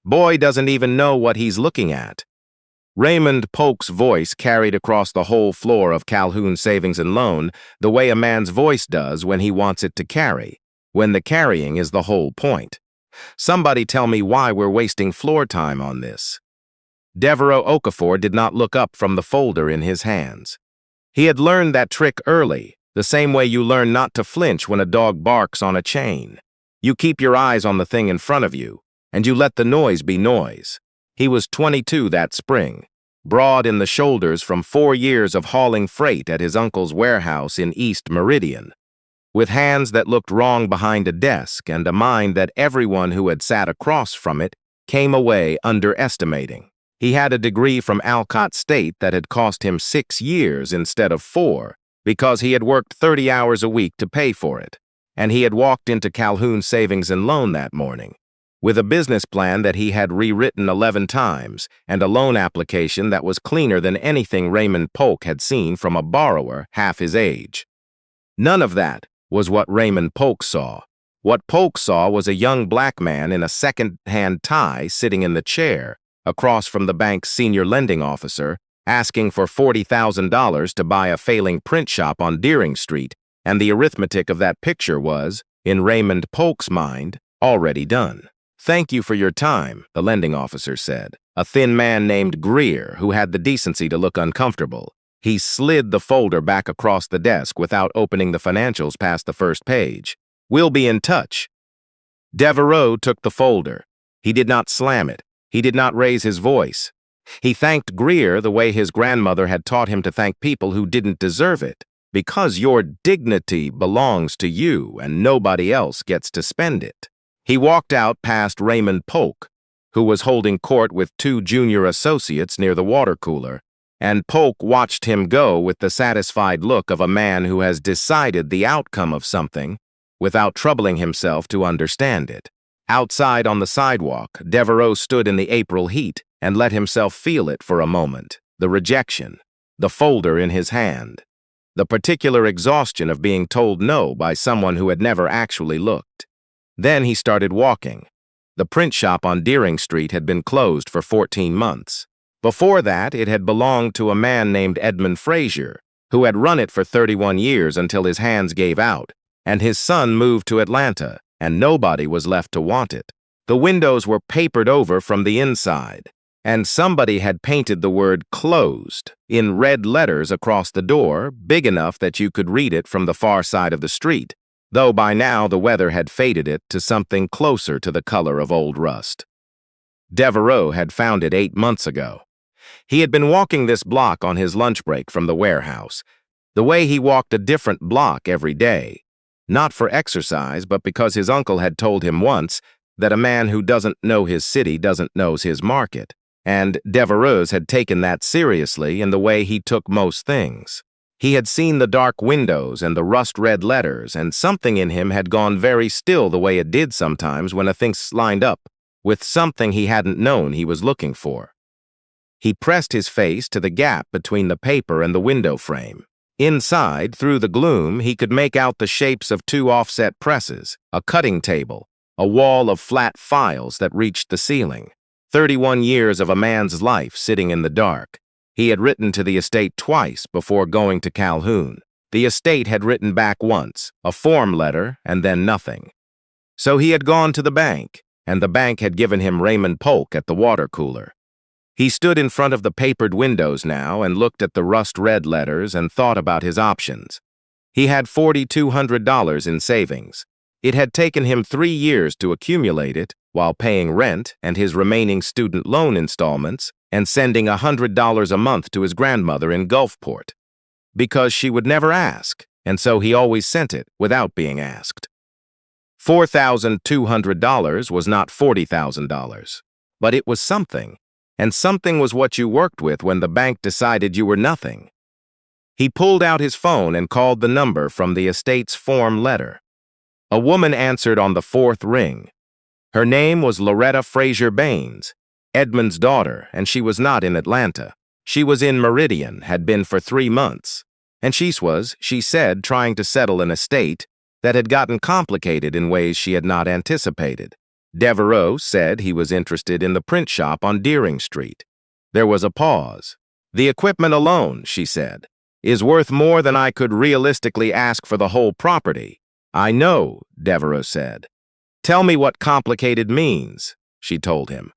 Boy doesn't even know what he's looking at. Raymond Polk's voice carried across the whole floor of Calhoun Savings and Loan the way a man's voice does when he wants it to carry, when the carrying is the whole point. Somebody tell me why we're wasting floor time on this. Devereux Okafor did not look up from the folder in his hands. He had learned that trick early, the same way you learn not to flinch when a dog barks on a chain. You keep your eyes on the thing in front of you, and you let the noise be noise. He was 22 that spring, broad in the shoulders from 4 years of hauling freight at his uncle's warehouse in East Meridian, with hands that looked wrong behind a desk and a mind that everyone who had sat across from it came away underestimating. He had a degree from Alcott State that had cost him 6 years instead of 4 because he had worked 30 hours a week to pay for it, and he had walked into Calhoun Savings and Loan that morning with a business plan that he had rewritten 11 times and a loan application that was cleaner than anything Raymond Polk had seen from a borrower half his age. None of that was what Raymond Polk saw. What Polk saw was a young black man in a second-hand tie sitting in the chair across from the bank's senior lending officer, asking for $40,000 to buy a failing print shop on Deering Street, and the arithmetic of that picture was, in Raymond Polk's mind, already done. "Thank you for your time," the lending officer said, a thin man named Greer who had the decency to look uncomfortable. He slid the folder back across the desk without opening the financials past the first page. "We'll be in touch." Devereux took the folder. He did not slam it. He did not raise his voice. He thanked Greer the way his grandmother had taught him to thank people who didn't deserve it, because your dignity belongs to you and nobody else gets to spend it. He walked out past Raymond Polk, who was holding court with 2 junior associates near the water cooler, and Polk watched him go with the satisfied look of a man who has decided the outcome of something without troubling himself to understand it. Outside on the sidewalk, Devereux stood in the April heat and let himself feel it for a moment, the rejection, the folder in his hand, the particular exhaustion of being told no by someone who had never actually looked. Then he started walking. The print shop on Deering Street had been closed for 14 months. Before that, it had belonged to a man named Edmund Frazier, who had run it for 31 years until his hands gave out, and his son moved to Atlanta, and nobody was left to want it. The windows were papered over from the inside, and somebody had painted the word "closed" in red letters across the door, big enough that you could read it from the far side of the street, though by now the weather had faded it to something closer to the color of old rust. Devereux had found it 8 months ago. He had been walking this block on his lunch break from the warehouse, the way he walked a different block every day, not for exercise, but because his uncle had told him once that a man who doesn't know his city doesn't know his market, and Devereux had taken that seriously in the way he took most things. He had seen the dark windows and the rust-red letters, and something in him had gone very still the way it did sometimes when a thing's lined up with something he hadn't known he was looking for. He pressed his face to the gap between the paper and the window frame. Inside, through the gloom, he could make out the shapes of 2 offset presses, a cutting table, a wall of flat files that reached the ceiling. 31 years of a man's life sitting in the dark. He had written to the estate twice before going to Calhoun. The estate had written back once, a form letter, and then nothing. So he had gone to the bank, and the bank had given him Raymond Polk at the water cooler. He stood in front of the papered windows now and looked at the rust-red letters and thought about his options. He had $4,200 in savings. It had taken him 3 years to accumulate it while paying rent and his remaining student loan installments and sending $100 a month to his grandmother in Gulfport, because she would never ask, and so he always sent it without being asked. $4,200 was not $40,000, but it was something, and something was what you worked with when the bank decided you were nothing. He pulled out his phone and called the number from the estate's form letter. A woman answered on the 4th ring. Her name was Loretta Frazier Baines, Edmund's daughter, and she was not in Atlanta. She was in Meridian, had been for 3 months, and she was, she said, trying to settle an estate that had gotten complicated in ways she had not anticipated. Devereux said he was interested in the print shop on Deering Street. There was a pause. "The equipment alone," she said, "is worth more than I could realistically ask for the whole property." "I know," Devereux said. "Tell me what complicated means," she told him.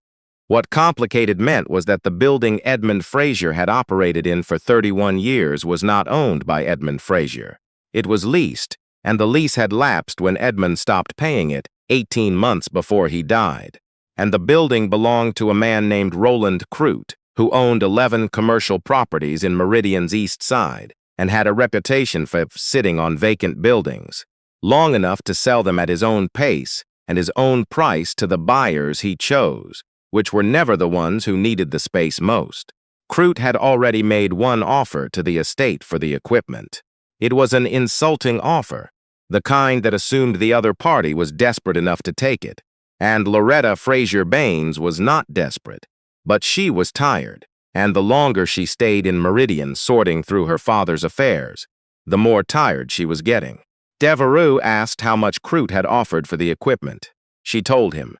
What complicated meant was that the building Edmund Frazier had operated in for 31 years was not owned by Edmund Frazier. It was leased, and the lease had lapsed when Edmund stopped paying it 18 months before he died. And the building belonged to a man named Roland Crute, who owned 11 commercial properties in Meridian's east side and had a reputation for sitting on vacant buildings, long enough to sell them at his own pace and his own price to the buyers he chose, which were never the ones who needed the space most. Crute had already made one offer to the estate for the equipment. It was an insulting offer, the kind that assumed the other party was desperate enough to take it. And Loretta Frazier Baines was not desperate, but she was tired, and the longer she stayed in Meridian sorting through her father's affairs, the more tired she was getting. Devereux asked how much Crute had offered for the equipment. She told him.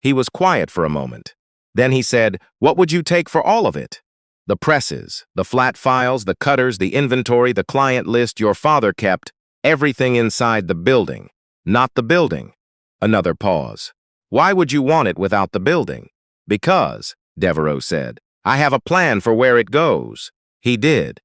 He was quiet for a moment. Then he said, "What would you take for all of it?" "The presses, the flat files, the cutters, the inventory, the client list your father kept, everything inside the building." "Not the building." Another pause. "Why would you want it without the building?" "Because," Devereux said, "I have a plan for where it goes." He did.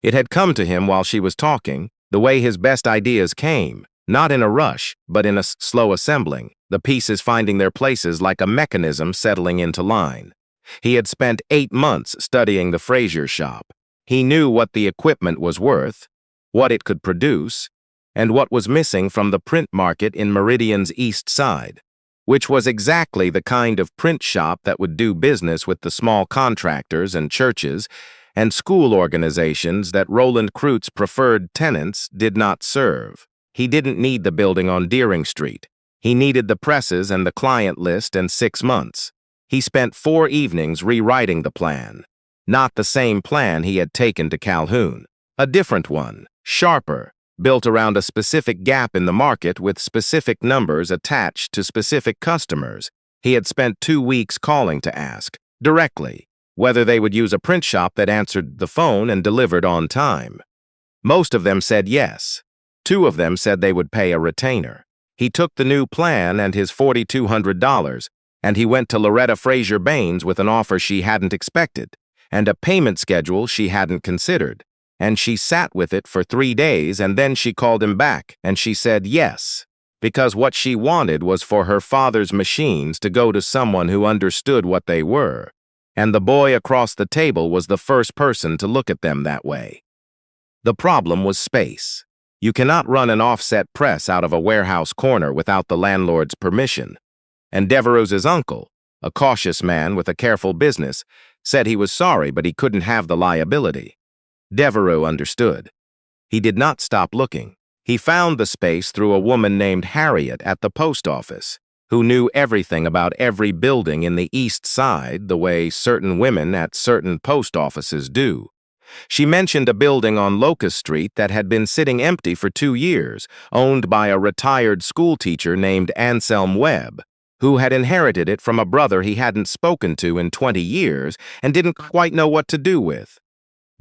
It had come to him while she was talking, the way his best ideas came, not in a rush, but in a slow assembling, the pieces finding their places like a mechanism settling into line. He had spent 8 months studying the Frazier shop. He knew what the equipment was worth, what it could produce, and what was missing from the print market in Meridian's east side, which was exactly the kind of print shop that would do business with the small contractors and churches and school organizations that Roland Crute's preferred tenants did not serve. He didn't need the building on Deering Street. He needed the presses and the client list and 6 months. He spent 4 evenings rewriting the plan. Not the same plan he had taken to Calhoun. A different one, sharper, built around a specific gap in the market with specific numbers attached to specific customers. He had spent 2 weeks calling to ask, directly, whether they would use a print shop that answered the phone and delivered on time. Most of them said yes. 2 of them said they would pay a retainer. He took the new plan and his $4,200, and he went to Loretta Frazier Baines with an offer she hadn't expected, and a payment schedule she hadn't considered. And she sat with it for 3 days, and then she called him back, and she said yes, because what she wanted was for her father's machines to go to someone who understood what they were, and the boy across the table was the first person to look at them that way. The problem was space. You cannot run an offset press out of a warehouse corner without the landlord's permission, and Devereux's uncle, a cautious man with a careful business, said he was sorry but he couldn't have the liability. Devereux understood. He did not stop looking. He found the space through a woman named Harriet at the post office, who knew everything about every building in the east side the way certain women at certain post offices do. She mentioned a building on Locust Street that had been sitting empty for 2 years, owned by a retired schoolteacher named Anselm Webb, who had inherited it from a brother he hadn't spoken to in 20 years and didn't quite know what to do with.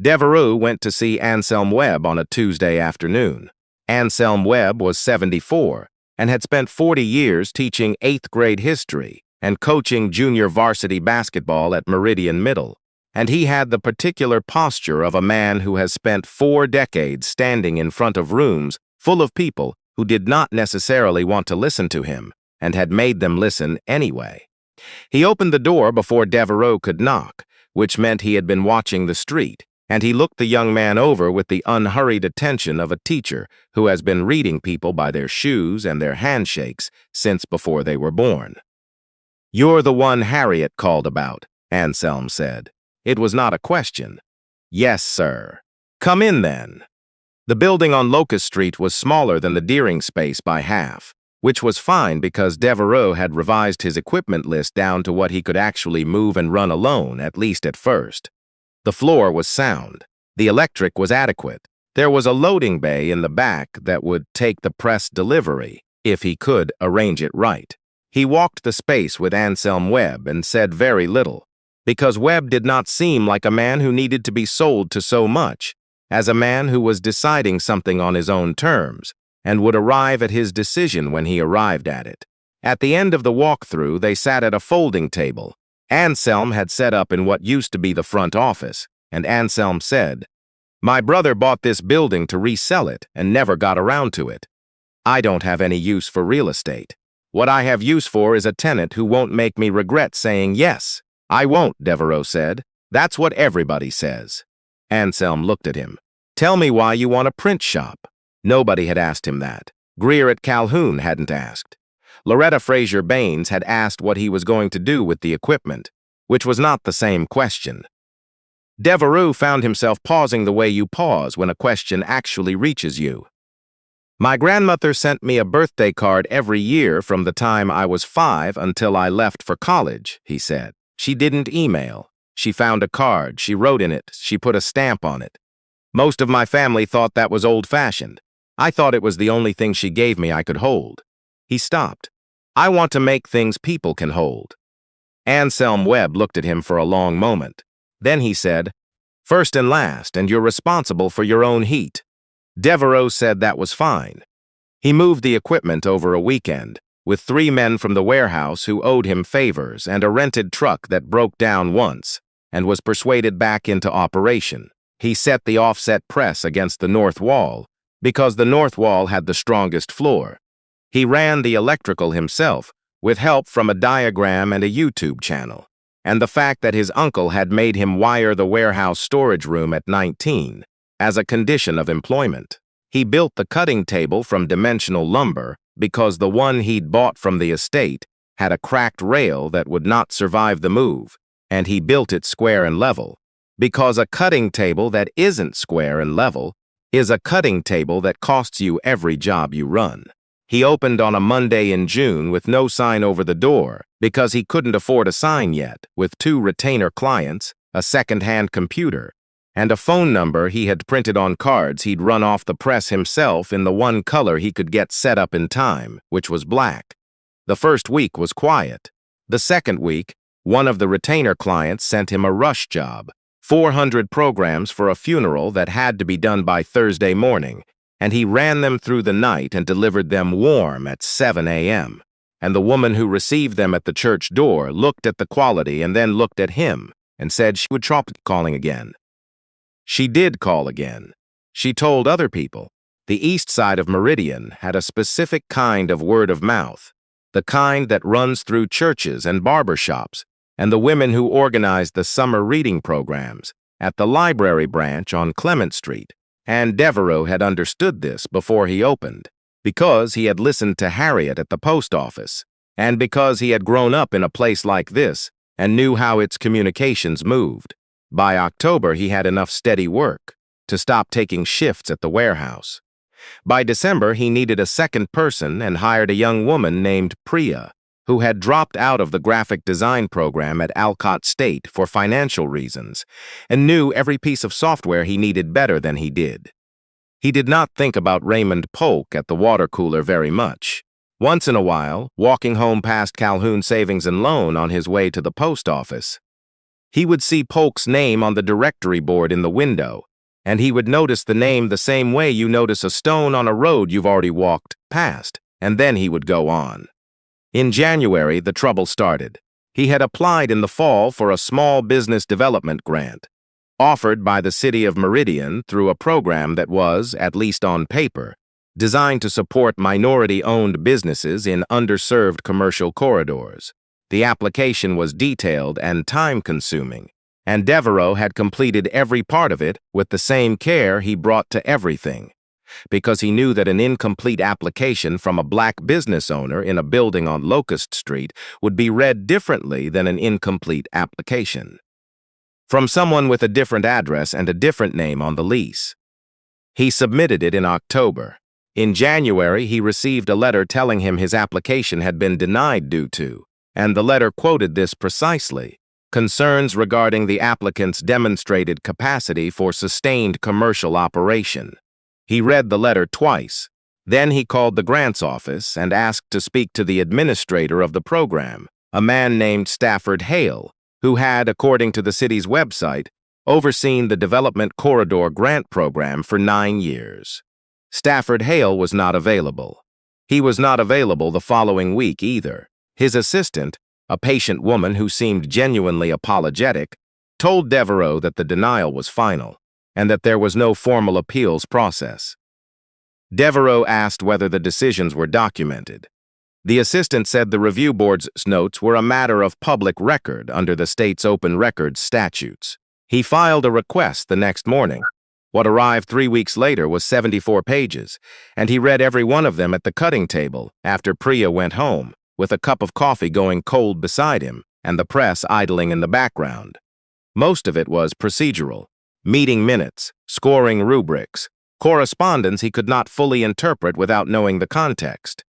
Devereux went to see Anselm Webb on a Tuesday afternoon. Anselm Webb was 74 and had spent 40 years teaching 8th grade history and coaching junior varsity basketball at Meridian Middle, and he had the particular posture of a man who has spent 4 decades standing in front of rooms full of people who did not necessarily want to listen to him and had made them listen anyway. He opened the door before Devereux could knock, which meant he had been watching the street, and he looked the young man over with the unhurried attention of a teacher who has been reading people by their shoes and their handshakes since before they were born. "You're the one Harriet called about," Anselm said. It was not a question. "Yes, sir." "Come in, then." The building on Locust Street was smaller than the Deering space by half, which was fine because Devereux had revised his equipment list down to what he could actually move and run alone, at least at first. The floor was sound. The electric was adequate. There was a loading bay in the back that would take the press delivery, if he could arrange it right. He walked the space with Anselm Webb and said very little, because Webb did not seem like a man who needed to be sold to so much, as a man who was deciding something on his own terms, and would arrive at his decision when he arrived at it. At the end of the walkthrough, they sat at a folding table. Anselm had set up in what used to be the front office, and Anselm said, "My brother bought this building to resell it and never got around to it. I don't have any use for real estate. What I have use for is a tenant who won't make me regret saying yes." "I won't," Devereux said. "That's what everybody says." Anselm looked at him. "Tell me why you want a print shop." Nobody had asked him that. Greer at Calhoun hadn't asked. Loretta Fraser Baines had asked what he was going to do with the equipment, which was not the same question. Devereux found himself pausing the way you pause when a question actually reaches you. "My grandmother sent me a birthday card every year from the time I was 5 until I left for college," he said. "She didn't email. She found a card, she wrote in it, she put a stamp on it. Most of my family thought that was old-fashioned. I thought it was the only thing she gave me I could hold." He stopped. "I want to make things people can hold." Anselm Webb looked at him for a long moment. Then he said, "First and last, and you're responsible for your own heat." Devereux said that was fine. He moved the equipment over a weekend, with 3 men from the warehouse who owed him favors and a rented truck that broke down once and was persuaded back into operation. He set the offset press against the north wall because the north wall had the strongest floor. He ran the electrical himself, with help from a diagram and a YouTube channel, and the fact that his uncle had made him wire the warehouse storage room at 19 as a condition of employment. He built the cutting table from dimensional lumber because the one he'd bought from the estate had a cracked rail that would not survive the move, and he built it square and level, because a cutting table that isn't square and level is a cutting table that costs you every job you run. He opened on a Monday in June with no sign over the door because he couldn't afford a sign yet, with 2 retainer clients, a second-hand computer, and a phone number he had printed on cards he'd run off the press himself in the one color he could get set up in time, which was black. The first week was quiet. The second week, one of the retainer clients sent him a rush job, 400 programs for a funeral that had to be done by Thursday morning, and he ran them through the night and delivered them warm at 7 a.m. And the woman who received them at the church door looked at the quality and then looked at him and said she would try calling again. She did call again. She told other people. The east side of Meridian had a specific kind of word of mouth, the kind that runs through churches and barber shops, and the women who organized the summer reading programs at the library branch on Clement Street. And Devereux had understood this before he opened, because he had listened to Harriet at the post office, and because he had grown up in a place like this and knew how its communications moved. By October, he had enough steady work to stop taking shifts at the warehouse. By December, he needed a second person and hired a young woman named Priya, who had dropped out of the graphic design program at Alcott State for financial reasons, and knew every piece of software he needed better than he did. He did not think about Raymond Polk at the water cooler very much. Once in a while, walking home past Calhoun Savings and Loan on his way to the post office, he would see Polk's name on the directory board in the window, and he would notice the name the same way you notice a stone on a road you've already walked past, and then he would go on. In January, the trouble started. He had applied in the fall for a small business development grant, offered by the city of Meridian through a program that was, at least on paper, designed to support minority-owned businesses in underserved commercial corridors. The application was detailed and time-consuming, and Devereux had completed every part of it with the same care he brought to everything, because he knew that an incomplete application from a black business owner in a building on Locust Street would be read differently than an incomplete application from someone with a different address and a different name on the lease. He submitted it in October. In January, he received a letter telling him his application had been denied due to, and the letter quoted this precisely, concerns regarding the applicant's demonstrated capacity for sustained commercial operation. He read the letter twice, Then he called the grants office and asked to speak to the administrator of the program, a man named Stafford Hale, who had, according to the city's website, overseen the Development Corridor Grant Program for 9 years. Stafford Hale was not available. He was not available the following week either. His assistant, a patient woman who seemed genuinely apologetic, told Devereux that the denial was final and that there was no formal appeals process. Devereux asked whether the decisions were documented. The assistant said the review board's notes were a matter of public record under the state's open records statutes. He filed a request the next morning. What arrived 3 weeks later was 74 pages, and he read every one of them at the cutting table after Priya went home, with a cup of coffee going cold beside him and the press idling in the background. Most of it was procedural: meeting minutes, scoring rubrics, correspondence he could not fully interpret without knowing the context.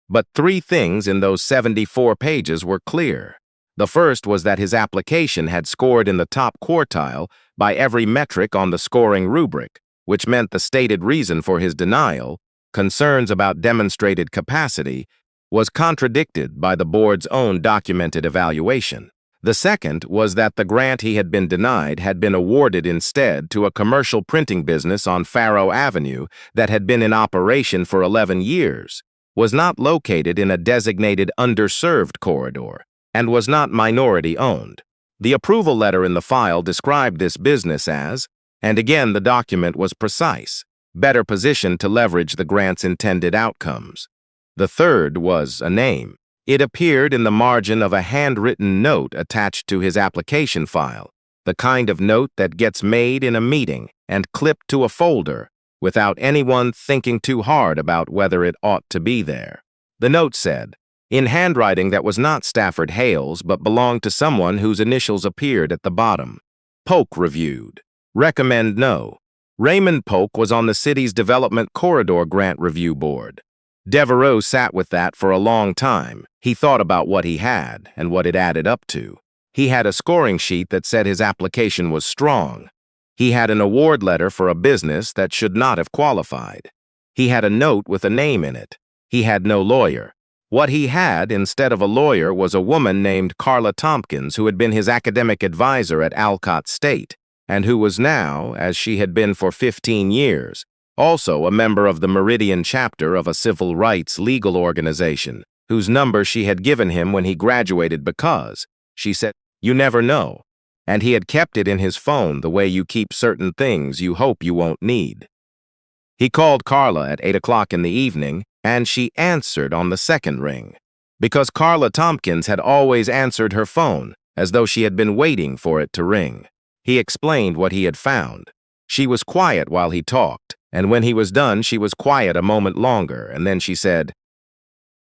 But 3 things in those 74 pages were clear. The first was that his application had scored in the top quartile by every metric on the scoring rubric, which meant the stated reason for his denial, concerns about demonstrated capacity, was contradicted by the board's own documented evaluation. The second was that the grant he had been denied had been awarded instead to a commercial printing business on Faro Avenue that had been in operation for 11 years, was not located in a designated underserved corridor, and was not minority-owned. The approval letter in the file described this business as, and again the document was precise, better positioned to leverage the grant's intended outcomes. The third was a name. It appeared in the margin of a handwritten note attached to his application file, the kind of note that gets made in a meeting and clipped to a folder without anyone thinking too hard about whether it ought to be there. The note said, in handwriting that was not Stafford Hale's but belonged to someone whose initials appeared at the bottom: Polk reviewed. Recommend no. Raymond Polk was on the city's Development Corridor Grant Review Board. Devereux sat with that for a long time. He thought about what he had and what it added up to. He had a scoring sheet that said his application was strong. He had an award letter for a business that should not have qualified. He had a note with a name in it. He had no lawyer. What he had instead of a lawyer was a woman named Carla Tompkins, who had been his academic advisor at Alcott State, and who was now, as she had been for 15 years, also a member of the Meridian chapter of a civil rights legal organization, whose number she had given him when he graduated because, she said, you never know, and he had kept it in his phone the way you keep certain things you hope you won't need. He called Carla at 8 o'clock in the evening, and she answered on the second ring, because Carla Tompkins had always answered her phone, as though she had been waiting for it to ring. He explained what he had found. She was quiet while he talked, and when he was done, she was quiet a moment longer, and then she said,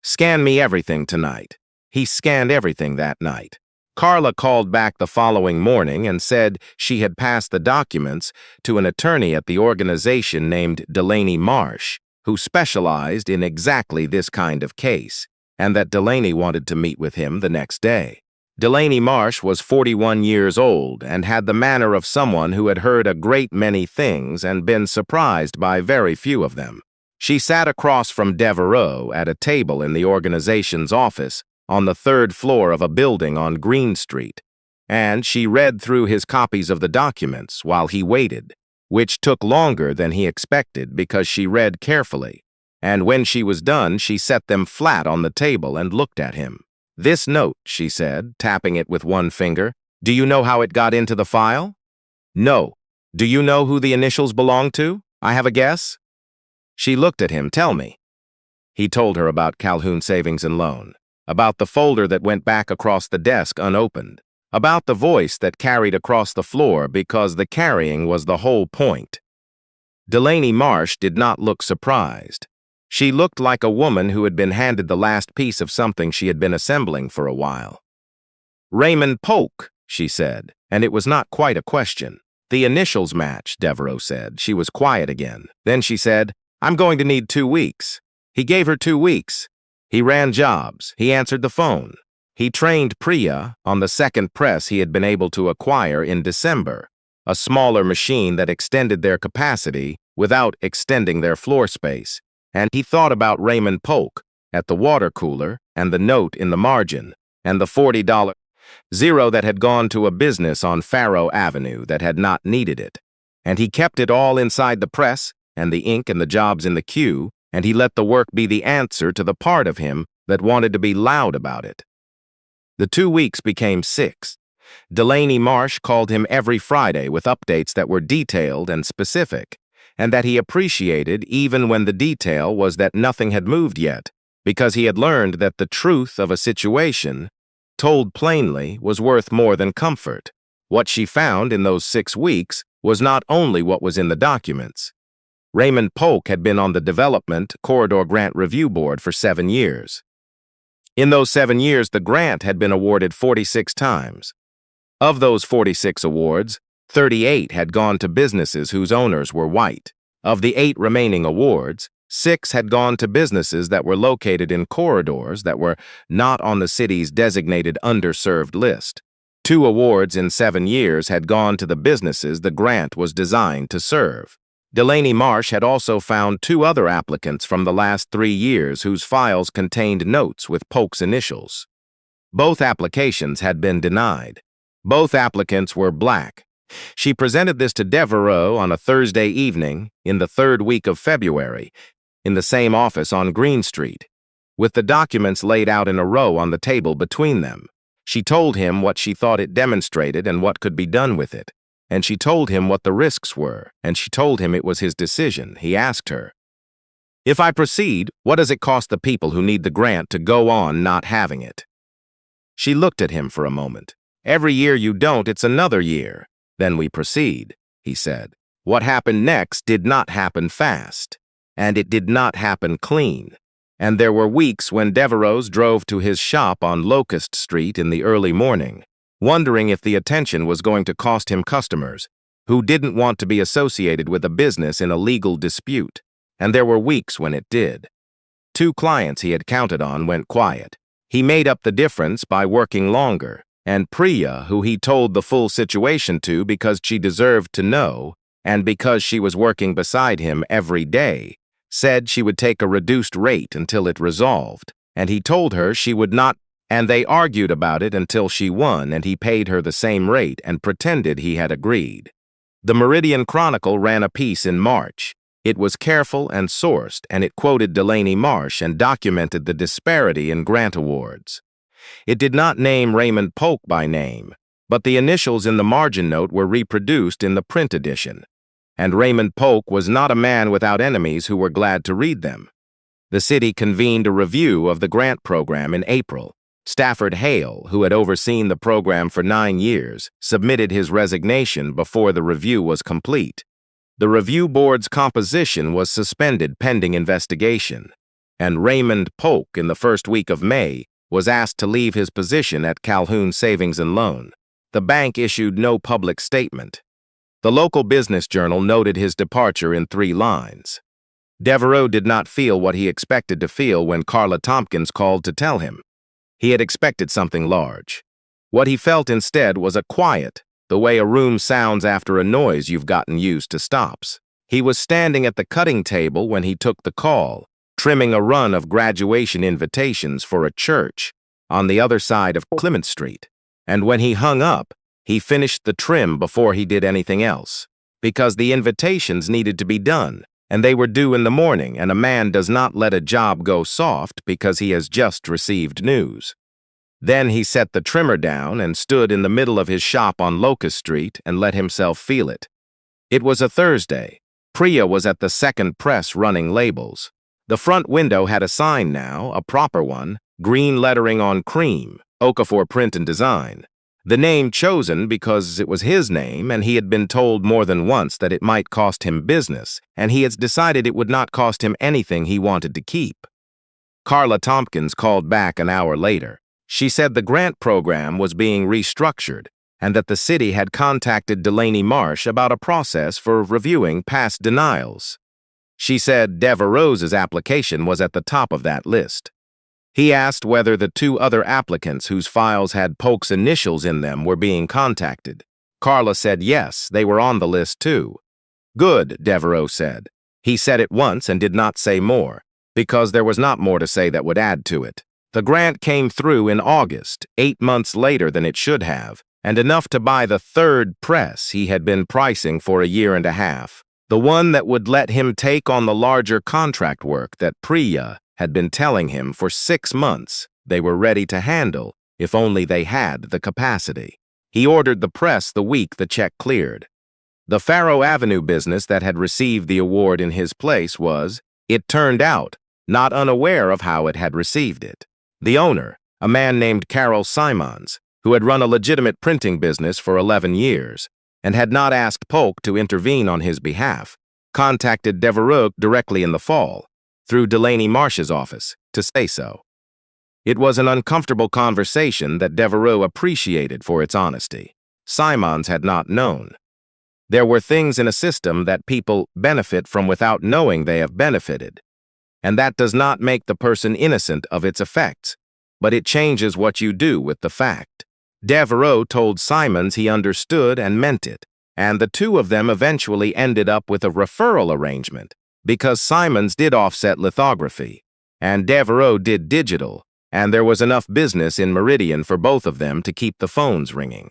"Scan me everything tonight." He scanned everything that night. Carla called back the following morning and said she had passed the documents to an attorney at the organization named Delaney Marsh, who specialized in exactly this kind of case, and that Delaney wanted to meet with him the next day. Delaney Marsh was 41 years old and had the manner of someone who had heard a great many things and been surprised by very few of them. She sat across from Devereux at a table in the organization's office on the 3rd floor of a building on Green Street, and she read through his copies of the documents while he waited, which took longer than he expected because she read carefully, and when she was done, she set them flat on the table and looked at him. "This note," she said, tapping it with one finger, "do you know how it got into the file?" "No. Do you know who the initials belong to? I have a guess." She looked at him. "Tell me." He told her about Calhoun Savings and Loan, about the folder that went back across the desk unopened, about the voice that carried across the floor because the carrying was the whole point. Delaney Marsh did not look surprised. She looked like a woman who had been handed the last piece of something she had been assembling for a while. "Raymond Polk," she said, and it was not quite a question. "The initials match," Devereux said. She was quiet again. Then she said, "I'm going to need 2 weeks." He gave her 2 weeks. He ran jobs. He answered the phone. He trained Priya on the second press he had been able to acquire in December, a smaller machine that extended their capacity without extending their floor space, and he thought about Raymond Polk at the water cooler and the note in the margin and the $40 zero that had gone to a business on Faro Avenue that had not needed it. And he kept it all inside the press and the ink and the jobs in the queue, and he let the work be the answer to the part of him that wanted to be loud about it. The 2 weeks became 6. Delaney Marsh called him every Friday with updates that were detailed and specific, and that he appreciated even when the detail was that nothing had moved yet, because he had learned that the truth of a situation, told plainly, was worth more than comfort. What she found in those 6 weeks was not only what was in the documents. Raymond Polk had been on the Development Corridor Grant Review Board for 7 years. In those 7 years, the grant had been awarded 46 times. Of those 46 awards, 38 had gone to businesses whose owners were white. Of the 8 remaining awards, 6 had gone to businesses that were located in corridors that were not on the city's designated underserved list. 2 awards in 7 years had gone to the businesses the grant was designed to serve. Delaney Marsh had also found 2 other applicants from the last 3 years whose files contained notes with Polk's initials. Both applications had been denied. Both applicants were black. She presented this to Devereux on a Thursday evening in the 3rd week of February, in the same office on Green Street, with the documents laid out in a row on the table between them. She told him what she thought it demonstrated and what could be done with it, and she told him what the risks were, and she told him it was his decision. He asked her, "If I proceed, what does it cost the people who need the grant to go on not having it?" She looked at him for a moment. "Every year you don't, it's another year. Then we proceed," he said. What happened next did not happen fast, and it did not happen clean. And there were weeks when Devereux drove to his shop on Locust Street in the early morning, wondering if the attention was going to cost him customers who didn't want to be associated with a business in a legal dispute. And there were weeks when it did. 2 clients he had counted on went quiet. He made up the difference by working longer, and Priya, who he told the full situation to because she deserved to know, and because she was working beside him every day, said she would take a reduced rate until it resolved, and he told her she would not, and they argued about it until she won, and he paid her the same rate and pretended he had agreed. The Meridian Chronicle ran a piece in March. It was careful and sourced, and it quoted Delaney Marsh and documented the disparity in grant awards. It did not name Raymond Polk by name, but the initials in the margin note were reproduced in the print edition. And Raymond Polk was not a man without enemies who were glad to read them. The city convened a review of the grant program in April. Stafford Hale, who had overseen the program for 9 years, submitted his resignation before the review was complete. The review board's composition was suspended pending investigation, and Raymond Polk, in the 1st week of May, was asked to leave his position at Calhoun Savings and Loan. The bank issued no public statement. The local business journal noted his departure in 3 lines. Devereux did not feel what he expected to feel when Carla Tompkins called to tell him. He had expected something large. What he felt instead was a quiet, the way a room sounds after a noise you've gotten used to stops. He was standing at the cutting table when he took the call, trimming a run of graduation invitations for a church on the other side of Clement Street. And when he hung up, he finished the trim before he did anything else, because the invitations needed to be done, and they were due in the morning, and a man does not let a job go soft because he has just received news. Then he set the trimmer down and stood in the middle of his shop on Locust Street and let himself feel it. It was a Thursday. Priya was at the second press running labels. The front window had a sign now, a proper one, green lettering on cream, Okafor Print and Design. The name chosen because it was his name, and he had been told more than once that it might cost him business, and he had decided it would not cost him anything he wanted to keep. Carla Tompkins called back an hour later. She said the grant program was being restructured, and that the city had contacted Delaney Marsh about a process for reviewing past denials. She said Devereux's application was at the top of that list. He asked whether the 2 other applicants whose files had Polk's initials in them were being contacted. Carla said yes, they were on the list too. Good, Devereux said. He said it once and did not say more. because there was not more to say that would add to it. The grant came through in August, 8 months later than it should have, and enough to buy the third press he had been pricing for a year and a half, the one that would let him take on the larger contract work that Priya had been telling him for 6 months they were ready to handle if only they had the capacity. He ordered the press the week the check cleared. The Faro Avenue business that had received the award in his place was, it turned out, not unaware of how it had received it. The owner, a man named Carol Simons, who had run a legitimate printing business for 11 years and had not asked Polk to intervene on his behalf, contacted Devereux directly in the fall, through Delaney Marsh's office, to say so. It was an uncomfortable conversation that Devereux appreciated for its honesty. Simons had not known. There were things in a system that people benefit from without knowing they have benefited, and that does not make the person innocent of its effects, but it changes what you do with the fact. Devereux told Simons he understood and meant it, and the two of them eventually ended up with a referral arrangement because Simons did offset lithography, and Devereux did digital, and there was enough business in Meridian for both of them to keep the phones ringing.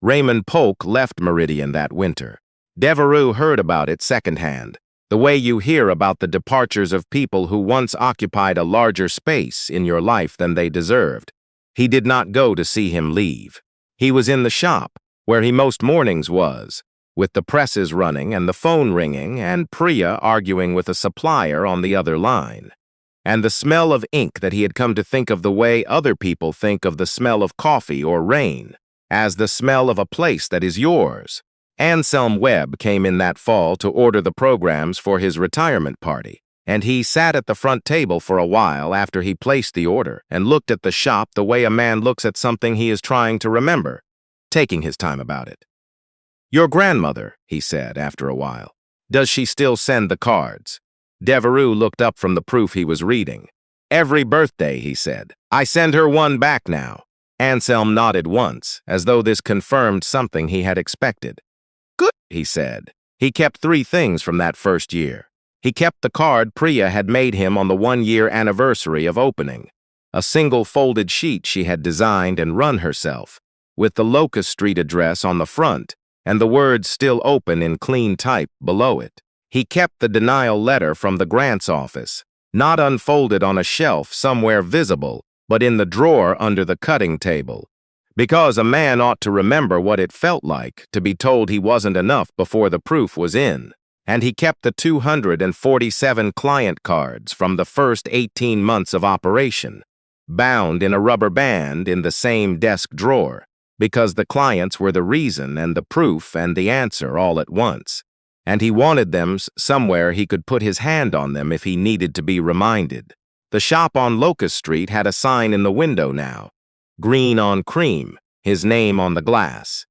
Raymond Polk left Meridian that winter. Devereux heard about it secondhand, the way you hear about the departures of people who once occupied a larger space in your life than they deserved. He did not go to see him leave. He was in the shop, where he most mornings was, with the presses running and the phone ringing and Priya arguing with a supplier on the other line. And the smell of ink that he had come to think of the way other people think of the smell of coffee or rain, as the smell of a place that is yours. Anselm Webb came in that fall to order the programs for his retirement party, and he sat at the front table for a while after he placed the order and looked at the shop the way a man looks at something he is trying to remember, taking his time about it. "Your grandmother," he said after a while, "does she still send the cards?" Devereux looked up from the proof he was reading. "Every birthday," he said. "I send her one back now." Anselm nodded once, as though this confirmed something he had expected. "Good," he said. He kept 3 things from that first year. He kept the card Priya had made him on the 1-year anniversary of opening, a single folded sheet she had designed and run herself, with the Locust Street address on the front and the words "still open" in clean type below it. He kept the denial letter from the grants office, not unfolded on a shelf somewhere visible, but in the drawer under the cutting table, because a man ought to remember what it felt like to be told he wasn't enough before the proof was in. And he kept the 247 client cards from the first 18 months of operation, bound in a rubber band in the same desk drawer, because the clients were the reason and the proof and the answer all at once. And he wanted them somewhere he could put his hand on them if he needed to be reminded. The shop on Locust Street had a sign in the window now, green on cream, his name on the glass.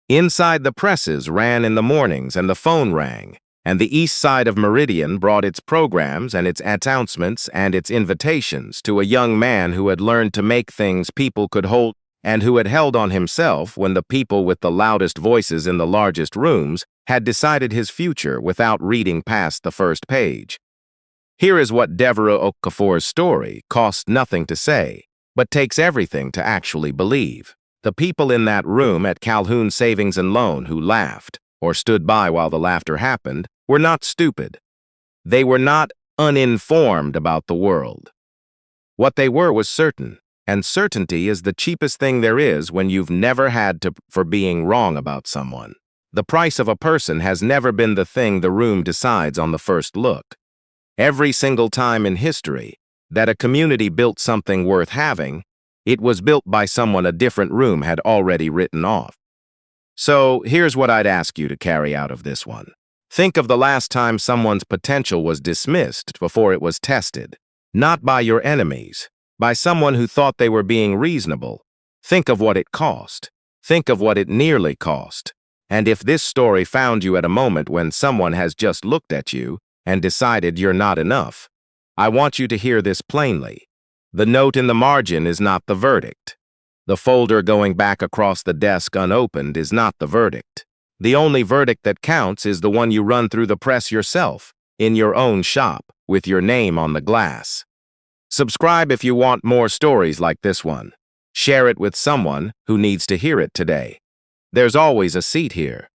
Inside the presses ran in the mornings and the phone rang, and the east side of Meridian brought its programs and its announcements and its invitations to a young man who had learned to make things people could hold and who had held on himself when the people with the loudest voices in the largest rooms had decided his future without reading past the first page. Here is what Devereux Okafor's story costs nothing to say, but takes everything to actually believe. The people in that room at Calhoun Savings and Loan who laughed, or stood by while the laughter happened, were not stupid. They were not uninformed about the world. What they were was certain, and certainty is the cheapest thing there is when you've never had to for being wrong about someone. The price of a person has never been the thing the room decides on the first look. Every single time in history that a community built something worth having, it was built by someone a different room had already written off. So here's what I'd ask you to carry out of this one. Think of the last time someone's potential was dismissed before it was tested, not by your enemies, by someone who thought they were being reasonable. Think of what it cost. Think of what it nearly cost. And if this story found you at a moment when someone has just looked at you and decided you're not enough, I want you to hear this plainly. The note in the margin is not the verdict. The folder going back across the desk unopened is not the verdict. The only verdict that counts is the one you run through the press yourself, in your own shop, with your name on the glass. Subscribe if you want more stories like this one. Share it with someone who needs to hear it today. There's always a seat here.